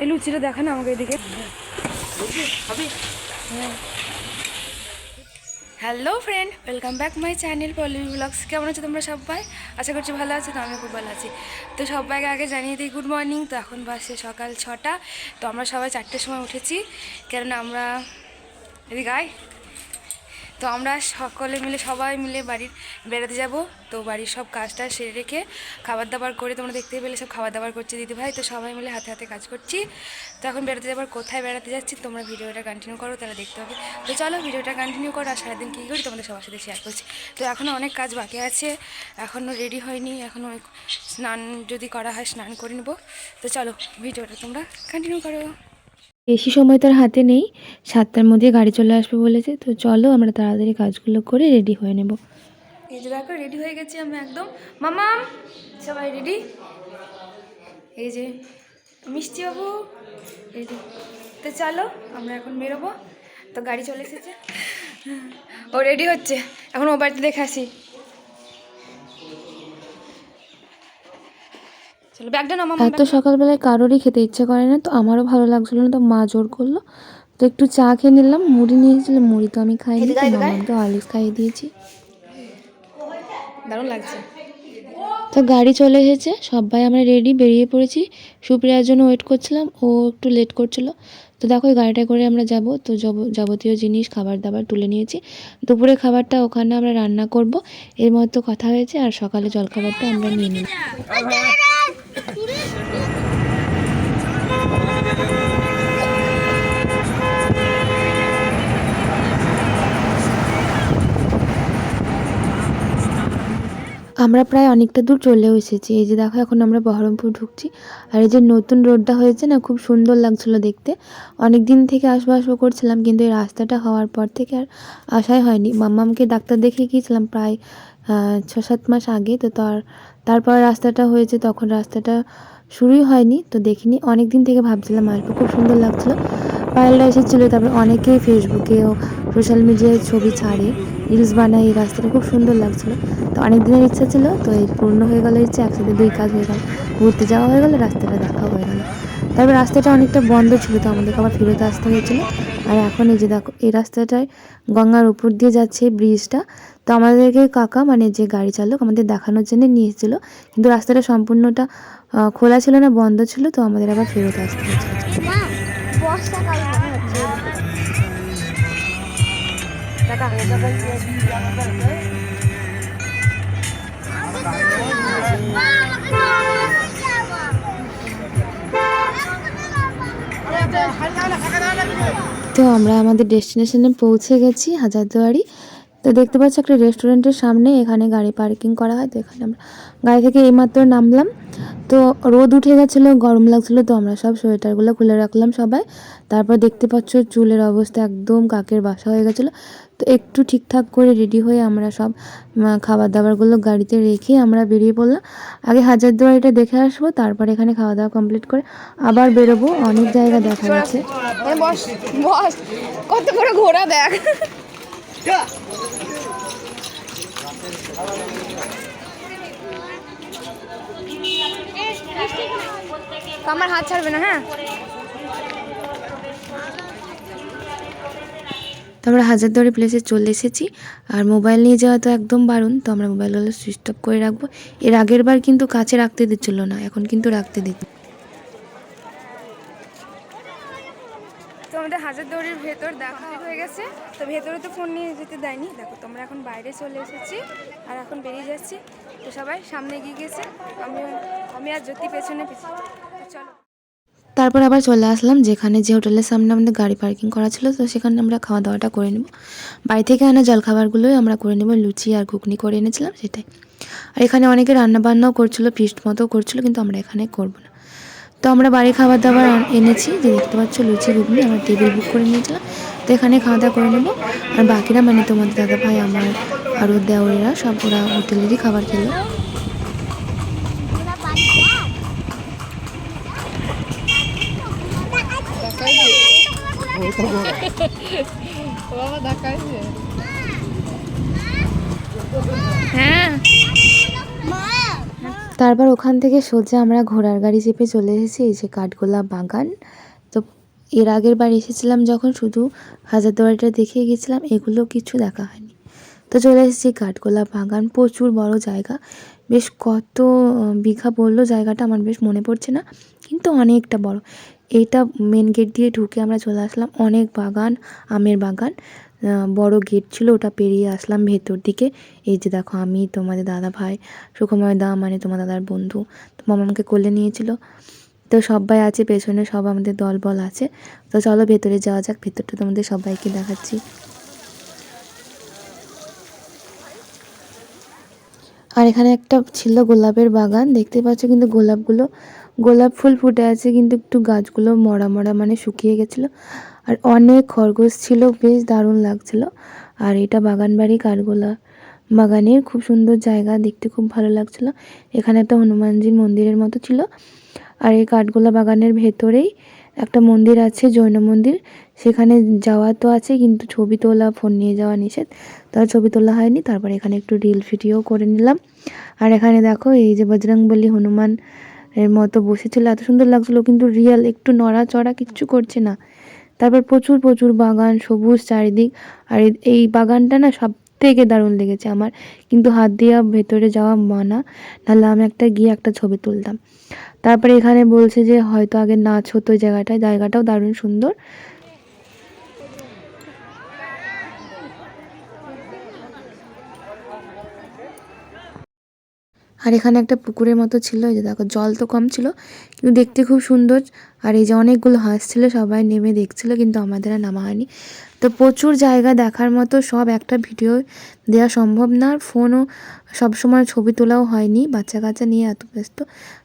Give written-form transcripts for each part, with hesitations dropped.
এই লুচিটা দেখা না আমাকে এদিকে। Hello friend, welcome back my channel Pallavi vlogs. কেমন আছো তোমরা সবাই? আশা করছি ভালো আছো। তো আমি খুব ভালো আছি। তো সবাইকে আগে জানিয়ে দিই গুড মর্নিং। তো এখন বাসে সকাল 6টা। তো আমরা সবাই 4টের সময় উঠেছি, কেননা আমরা এদিকে আয়। তো আমরা সকলে মিলে সবাই মিলে বাড়ির বেড়াতে যাব। তো বাড়ির সব কাজটা সেরে রেখে খাবার দাবার করে, তোমরা দেখতেই পেলে সব খাবার দাবার করছে দিদি ভাই। তো সবাই মিলে হাতে হাতে কাজ করছি। তো এখন বেড়াতে যাবার, কোথায় বেড়াতে যাচ্ছি তোমরা ভিডিওটা কন্টিনিউ করো, তাহলে দেখতে হবে। তো চলো ভিডিওটা কন্টিনিউ করো। আর সারাদিন কী করি তোমাদের সবার সাথে শেয়ার করছি। তো এখনও অনেক কাজ বাকি আছে, এখনও রেডি হয়নি, এখনও স্নান যদি করা হয় স্নান করে নেবো। তো চলো ভিডিওটা তোমরা কন্টিনিউ করো। বেশি সময় তার হাতে নেই, 7টার মধ্যে গাড়ি চলে আসবে বলেছে। তো চলো আমরা তাড়াতাড়ি কাজগুলো করে রেডি হয়ে নেব। এই যে দেখো রেডি হয়ে গেছি আমি একদম। মামাম সবাই রেডি। এই যে মিষ্টি বাবু রেডি। তো চলো আমরা এখন বেরোবো। তো গাড়ি চলে এসেছে, ও রেডি হচ্ছে। এখন ও বাড়িতে দেখে আসি। চলো ব্যাগটা নাও মামা। এত সকালবেলায় কারোরই খেতে ইচ্ছে করে না, তো আমারও ভালো লাগছিল না, তো মা জোর করলো। তো একটু চা খেয়ে নিলাম, মুড়ি নিয়েছিল, মুড়ি তো আমি খাইনি, তো মামাকে হরলিক্স খাইয়ে দিয়েছি। দারুণ লাগছে। তো গাড়ি চলে এসেছে, সবাই আমরা রেডি, বেরিয়ে পড়েছি। সুপ্রিয়ার জন্য ওয়েট করছিলাম, ও একটু লেট করছিল। তো দেখো এই গাড়িটা করে আমরা যাব। তো যাবতীয় জিনিস খাবার দাবার তুলে নিয়েছি। দুপুরে খাবারটা ওখানে আমরা রান্না করব, এর মতো কথা হয়েছে। আর সকালে জলখাবারটা আমরা নিয়ে নিই। আমরা প্রায় অনেকটা দূর চলেও এসেছি। এই যে দেখো এখন আমরা বহরমপুর ঢুকছি। আর এই যে নতুন রোডটা হয়েছে না, খুব সুন্দর লাগছিলো দেখতে। অনেক দিন থেকে আসবো করছিলাম, কিন্তু এই রাস্তাটা হওয়ার পর থেকে আর আসাই হয়নি। মাম্মামকে ডাক্তার দেখিয়ে গিয়েছিলাম প্রায় 6-7 মাস আগে। তো তারপর রাস্তাটা হয়েছে, তখন রাস্তাটা শুরুই হয়নি, তো দেখিনি। অনেক দিন থেকে ভাবছিলাম আসবো, খুব সুন্দর লাগছিলো। পায়েলরা এসেছিলো, তারপর অনেকেই ফেসবুকে ও সোশ্যাল মিডিয়ায় ছবি ছাড়ে, রিলস বানায়। এই রাস্তাটা খুব সুন্দর লাগছিলো। তো অনেক দিনের ইচ্ছা ছিল, তো এই পূর্ণ হয়ে গেল ইচ্ছা। একসাথে 2 কাজ হয়ে গেল, ঘুরতে যাওয়া হয়ে গেল, রাস্তাটা দেখা হয়ে গেল। তারপর রাস্তাটা অনেকটা বন্ধ ছিল, তো আমাদেরকে আবার ফেরত আসতে হয়েছিলো। আর এখন এই যে দেখো এই রাস্তাটায় গঙ্গার উপর দিয়ে যাচ্ছে ব্রিজটা। তো আমাদেরকে কাকা, মানে যে গাড়ি চালক, আমাদের দেখানোর জন্য নিয়ে এসেছিলো, কিন্তু রাস্তাটা সম্পূর্ণটা খোলা ছিল না, বন্ধ ছিল। তো আমাদের আবার ফেরত আসতে হয়েছিল। তো আমরা আমাদের ডেস্টিনেশনে পৌঁছে গেছি, হাজারদুয়ারি। তো দেখতে পাচ্ছি একটা রেস্টুরেন্টের সামনে এখানে গাড়ি পার্কিং করা হয়। তো এখানে আমরা গাড়ি থেকে এইমাত্র নামলাম। তো রোদ উঠে গেছিলো, গরম লাগছিলো, তো আমরা সব সোয়েটারগুলো খুলে রাখলাম সবাই। তারপর দেখতে পাচ্ছ চুলের অবস্থা একদম কাকের বাসা হয়ে গেছিলো। তো একটু ঠিকঠাক করে রেডি হয়ে আমরা সব খাবার দাবারগুলো গাড়িতে রেখে আমরা বেরিয়ে পড়লাম। আগে হাজারদুয়ারিটা দেখে আসবো, তারপর এখানে খাওয়া দাওয়া কমপ্লিট করে আবার বেরোবো। অনেক জায়গা দেখা আছে। বস বস, কত বড় ঘোড়া দেখ। আমার হাত ছাড়বে না, হ্যাঁ। তো আমরা হাজারদুয়ারি প্লেসে চলে এসেছি। আর মোবাইল নিয়ে যাওয়া তো একদম বারণ, তো আমরা মোবাইলগুলো সুইচ অফ করে রাখবো। এর আগের বার কিন্তু কাছে রাখতে দিচ্ছিল না, এখন কিন্তু রাখতে দিচ্ছে। তো আমাদের হাজারদুয়ারির ভেতর দেখা হয়ে গেছে। তো ভেতরে তো ফোন নিয়ে যেতে দেয়নি। দেখো তোমরা এখন বাইরে চলে এসেছি, আর এখন বেরিয়ে যাচ্ছি। তো সবাই সামনে এগিয়ে গেছে, আমি আর জ্যোতি পেছনে পেছনে। চলো তারপর আবার চলে আসলাম যেখানে, যে হোটেলের সামনে আমাদের গাড়ি পার্কিং করা ছিল। তো সেখানে আমরা খাওয়া দাওয়াটা করে নেব। বাড়ি থেকে আনা জলখাবারগুলোই আমরা করে নেব, লুচি আর ঘুগনি করে এনেছিলাম সেটাই। আর এখানে অনেকে রান্নাবান্নাও করছিলো, ফিস্ট মতো করছিলো, কিন্তু আমরা এখানে করবো না। তো আমরা বাড়ি খাবার দাবার এনেছি, যে দেখতে পাচ্ছ লুচি ঘুগনি। আমরা টেবিল বুক করে নিয়েছিলাম, তো এখানে খাওয়া দাওয়া করে নেব। আর বাকিরা, মানে তোমাদের দাদা ভাই, আমার আরও দেওরেরা, সব ওরা হোটেলেরই খাবার খেলো। হ্যাঁ তারপর ওখান থেকে সোজা আমরা ঘোড়ার গাড়ি চেপে চলে এসেছি এই যে কাঠগোলাপ বাগান। তো এর আগের বার এসেছিলাম যখন শুধু হাজারদুয়ারিটা দেখে গেছিলাম, এগুলো কিছু দেখা হয়নি। তো চলে এসেছি কাঠগোলাপ বাগান, প্রচুর বড় জায়গা, বেশ কত বিঘা বললো জায়গাটা আমার বেশ মনে পড়ছে না, কিন্তু অনেকটা বড়। এইটা মেন গেট দিয়ে ঢুকে আমরা চলে আসলাম, অনেক বাগান, আমের বাগান, বড় গেট ছিল, ওটা পেরিয়ে আসলাম ভেতর দিকে। এই যে দেখো আমি, তোমাদের দাদা ভাই, সুখময় দা মানে তোমার দাদার বন্ধু, তো মামাকে কোলে নিয়েছিল। তো সবাই আছে পেছনে, সব আমাদের দলবল আছে। তো চলো ভেতরে যাওয়া যাক, ভেতরটা তোমাদের সবাইকে দেখাচ্ছি। আর এখানে একটা ছিল গোলাপের বাগান, দেখতে পাচ্ছ, কিন্তু গোলাপগুলো, গোলাপ ফুল ফুটে আছে কিন্তু একটু গাছগুলো মরা মরা মানে শুকিয়ে গেছিলো। আর অনেক খরগোশ ছিল, বেশ দারুণ লাগছিল। আর এটা বাগান বাড়ি কাঠগোলা বাগানের, খুব সুন্দর জায়গা, দেখতে খুব ভালো লাগছিল। এখানে একটা হনুমানজির মন্দিরের মতো ছিল। আর এই কাঠগোলা বাগানের ভেতরেই একটা মন্দির আছে, জৈন মন্দির, সেখানে যাওয়া তো আছে কিন্তু ছবি তোলা, ফোন নিয়ে যাওয়া নিষেধ, তার ছবি তোলা হয়নি। তারপর এখানে একটু রিল ভিডিও করে নিলাম। আর এখানে দেখো এই যে বজরংবলী হনুমান এর মতো বসেছিল, এত সুন্দর লাগছিলো, কিন্তু রিয়েল, একটু নড়াচড়া কিচ্ছু করছে না। তারপর প্রচুর প্রচুর বাগান, সবুজ চারিদিক। আর এই বাগানটা না সব থেকে দারুণ লেগেছে আমার, কিন্তু হাত দিয়ে ভেতরে যাওয়া মানা, নাহলে আমি একটা গিয়ে একটা ছবি তুলতাম। তারপরে এখানে বলছে যে হয়তো আগে নাচ হতো ওই জায়গাটায়, জায়গাটাও দারুণ সুন্দর। আর এখানে একটা পুকুরের মতো ছিল, এই যে দেখো জল তো কম ছিল কিন্তু দেখতে খুব সুন্দর। আর এই যে অনেকগুলো হাঁস ছিল, সবাই নেমে দেখছিল, কিন্তু আমাদের আর নামা হয়নি। তো প্রচুর জায়গা দেখার মতো, সব একটা ভিডিও দেওয়া সম্ভব না, আর ফোনও সবসময় ছবি তোলাও হয়নি, বাচ্চা কাচ্চা নিয়ে এত ব্যস্ত।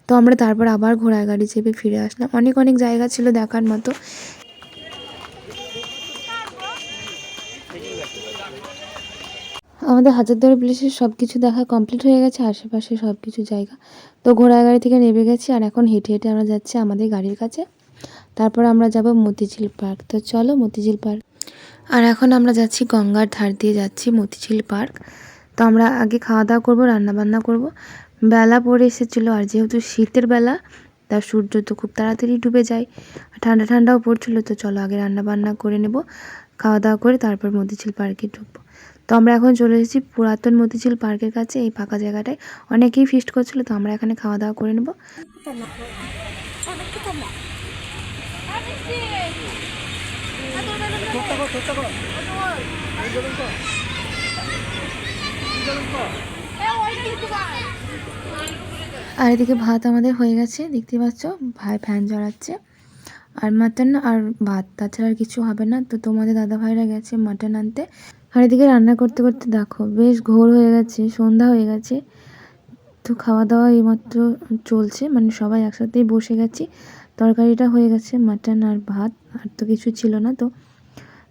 তো আমরা তারপর আবার ঘোড়ার গাড়ি চেপে ফিরে আসলাম, অনেক অনেক জায়গা ছিল দেখার মতো। আমাদের হাজারদুয়ারি প্লেসের সব কিছু দেখা কমপ্লিট হয়ে গেছে, আশেপাশে সব কিছু জায়গা। তো ঘোড়ার গাড়ি থেকে নেমে গেছি, আর এখন হেঁটে হেঁটে আমরা যাচ্ছি আমাদের গাড়ির কাছে। তারপর আমরা যাব মতিঝিল পার্ক। তো চলো মতিঝিল পার্ক। আর এখন আমরা যাচ্ছি গঙ্গার ধার দিয়ে যাচ্ছি মতিঝিল পার্ক। তো আমরা আগে খাওয়া দাওয়া করবো, রান্নাবান্না করব। বেলা পড়ে এসেছিলো, আর যেহেতু শীতের বেলা, তার সূর্য তো খুব তাড়াতাড়ি ডুবে যায়, আর ঠান্ডা ঠান্ডাও পড়ছিলো। তো চলো আগে রান্নাবান্না করে নেব, খাওয়া দাওয়া করে তারপর মতিঝিল পার্কে ঢুকবো। তো আমরা এখন চলে এসেছি পুরাতন মতিঝিল পার্কের কাছে, এই ফাঁকা জায়গাটায় অনেকেই ফিস্ট করছিলো। তো আমরা এখানে খাওয়া দাওয়া করে নেব। আর এদিকে ভাত আমাদের হয়ে গেছে, দেখতে পাচ্ছ, ভাই ফ্যান জ্বালাচ্ছে। আর মাটন আর ভাত, তাছাড়া আর কিছু হবে না। তো তোমাদের দাদা ভাইরা গেছে মাটন আনতে। আর এদিকে রান্না করতে করতে দেখো বেশ ঘোর হয়ে গেছে, সন্ধ্যা হয়ে গেছে। তো খাওয়া দাওয়া এইমাত্র চলছে, মানে সবাই একসাথেই বসে গেছি। তরকারিটা হয়ে গেছে, মাটন আর ভাত, আর তো কিছু ছিল না। তো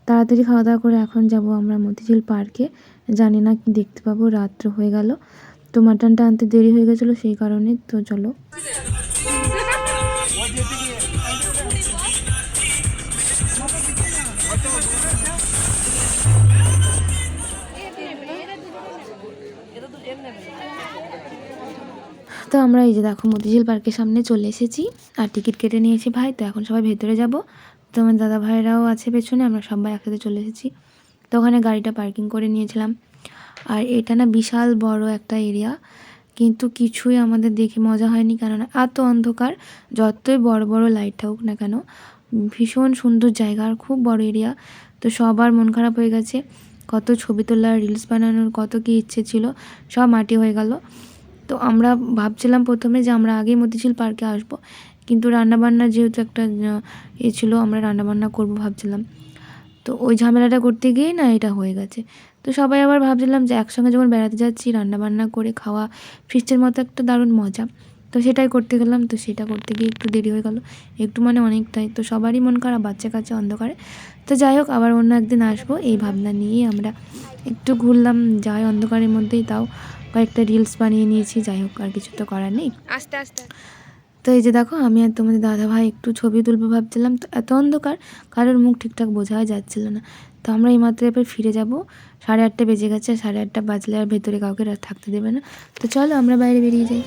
তাড়াতাড়ি খাওয়া দাওয়া করে এখন যাব আমরা মতিঝিল পার্কে, জানি না কি দেখতে পাবো, রাত্র হয়ে গেল। তো মাটনটা আনতে দেরি হয়ে গেছিলো সেই কারণে। তো চলো। তো আমরা এই যে দেখো মতিঝিল পার্কের সামনে চলে এসেছি, আর টিকিট কেটে নিয়েছি ভাই। তো এখন সবাই ভেতরে যাব। তো আমার দাদা ভাইরাও আছে পেছনে, আমরা সবাই একসাথে চলে এসেছি। তো ওখানে গাড়িটা পার্কিং করে নিয়েছিলাম। আর এটা না বিশাল বড় একটা এরিয়া, কিন্তু কিছুই আমাদের দেখে মজা হয়নি, কেননা এত অন্ধকার। যতই বড় বড় লাইট থাকুক না কেন, ভীষণ সুন্দর জায়গা আর খুব বড় এরিয়া। তো সবার মন খারাপ হয়ে গেছে, কত ছবি তোলার, রিলস বানানোর কত কী ইচ্ছে ছিল, সব মাটি হয়ে গেল। তো আমরা ভাবছিলাম প্রথমে যে আমরা আগেই মতিঝিল পার্কে আসব, কিন্তু রান্নাবান্নার যেহেতু একটা ছিল, আমরা রান্নাবান্না করব ভাবছিলাম। তো ওই ঝামেলাটা করতে গিয়েই না এটা হয়ে গেছে। তো সবাই আবার ভাবছিলাম যে একসঙ্গে যখন বেড়াতে যাচ্ছি, রান্নাবান্না করে খাওয়া ফিস্টের মতো একটা দারুণ মজা, তো সেটাই করতে গেলাম। তো সেটা করতে গিয়ে একটু দেরি হয়ে গেল, একটু মানে অনেকটাই। তো সবারই মন খারাপ, বাচ্চা কাচ্চা অন্ধকারে। তো যাই হোক, আবার অন্য একদিন আসবো, এই ভাবনা নিয়েই আমরা একটু ঘুরলাম, যাই অন্ধকারের মধ্যেই, তাও কয়েকটা রিলস বানিয়ে নিয়েছি। যাই হোক, আর কিছু তো করার নেই, আস্তে আস্তে। তো এই যে দেখো আমি আর তোমাদের দাদা ভাই একটু ছবি তুলবো ভাবছিলাম, তো এত অন্ধকার, কারোর মুখ ঠিকঠাক বোঝা যাচ্ছিল না। তো আমরা এই মাত্র এবার ফিরে যাব, 8:30 বেজে গেছে, 8:30 বাজলে আর ভেতরে কাউকে থাকতে দেবে না। তো চলো আমরা বাইরে বেরিয়ে যাই।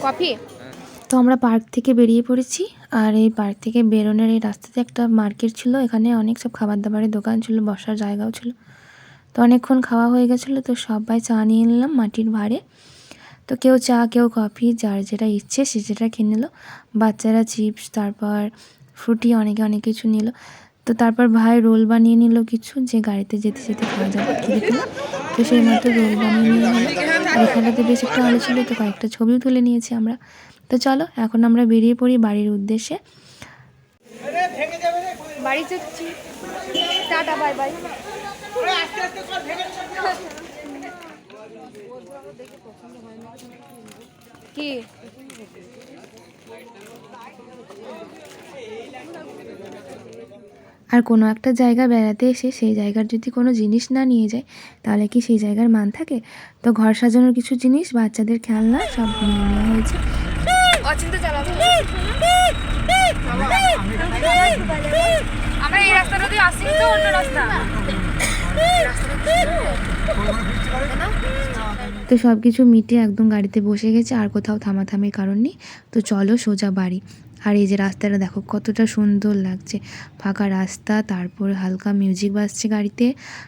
কফি। তো আমরা পার্ক থেকে বেরিয়ে পড়েছি। আর এই পার্ক থেকে বেরোনোর এই রাস্তাতে একটা মার্কেট ছিল, এখানে অনেক সব খাবার দাবারের দোকান ছিল, বসার জায়গাও ছিল। তো অনেকক্ষণ খাওয়া হয়ে গেছিলো, তো সবাই চা নিয়ে নিলাম মাটির ভাঁড়ে। তো কেউ চা, কেউ কফি, যার যেটা ইচ্ছে সে যেটা কিনে নিল। বাচ্চারা চিপস, তারপর ফ্রুটি, অনেকে অনেক কিছু নিল। তো তারপর ভাই রোল বানিয়ে নিল কিছু, যে গাড়িতে যেতে যেতে খাওয়া যাবে খিদে পেলে। তো সেই মতো রোল বানিয়ে নিয়ে নিল। আর এখানটাতে বেশ একটু আলো ছিল, তো কয়েকটা ছবিও তুলে নিয়েছি আমরা। তো চলো এখন আমরা বেরিয়ে পড়ি বাড়ির উদ্দেশ্যে। বাড়ি যাচ্ছি, টাটা, বাই বাই। কি আর কোনো একটা জায়গা বেড়াতে এসে সেই জায়গার যদি কোনো জিনিস না নিয়ে যায়, তাহলে কি সেই জায়গার মান থাকে? তো ঘর সাজানোর কিছু জিনিস, বাচ্চাদের খেলনা সব নিয়ে নেওয়া হয়েছে। অচিন্তা চালাবো আমরা। এই রাস্তাটা দিয়ে আসি, তো অন্য রাস্তা। তো সব কিছু মিটে একদম গাড়িতে বসে গেছে, আর কোথাও থামাথামির কারণ নেই। তো চলো সোজা বাড়ি। আর এই যে রাস্তাটা দেখো কতটা সুন্দর লাগছে, ফাঁকা রাস্তা, তারপর হালকা মিউজিক বাজছে গাড়িতে,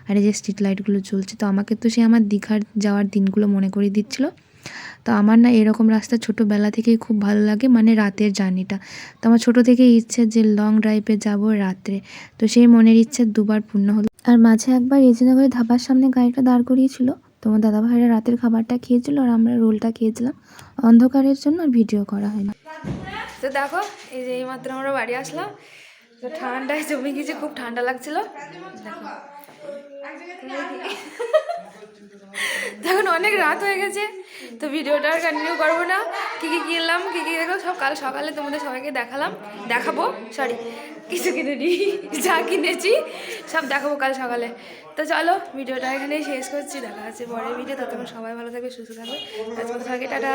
আর এই যে স্ট্রিট লাইটগুলো চলছে। তো আমাকে তো সে আমার দীঘার যাওয়ার দিনগুলো মনে করিয়ে দিচ্ছিল। তো আমার না এরকম রাস্তা ছোটোবেলা থেকেই খুব ভালো লাগে, মানে রাতের জার্নিটা। তো আমার ছোটো থেকেই ইচ্ছে যে লং ড্রাইভে যাব রাত্রে। তো সেই মনের ইচ্ছে দুবার পূর্ণ হলো। আর মাঝে একবার রেজিনগরের ধাবার সামনে গাড়িটা দাঁড় করিয়েছিল, তোমার দাদাভাইরা রাতের খাবারটা খেয়েছিল আর আমরা রোলটা খেয়েছিলাম। অন্ধকারের জন্য আর ভিডিও করা হয়নি। তো দেখো, এই যে এইমাত্র আমরা বাড়ি আসলাম। তো ঠান্ডায় জমে গেছে, খুব ঠান্ডা লাগছিল। এখন অনেক রাত হয়ে গেছে, তো ভিডিওটা আর কন্টিনিউ করবো না। কী কী কিনলাম, কী কী দেখো সব কাল সকালে তোমাদের সবাইকে দেখাবো। সরি, কিছু কিনেনি, যা কিনেছি সব দেখাবো কাল সকালে। তো চলো ভিডিওটা এখানেই শেষ করছি, দেখা হচ্ছে পরের ভিডিও। ততক্ষণ সবাই ভালো থাকবে, সুস্থ থাকবে। আজকে টাটা।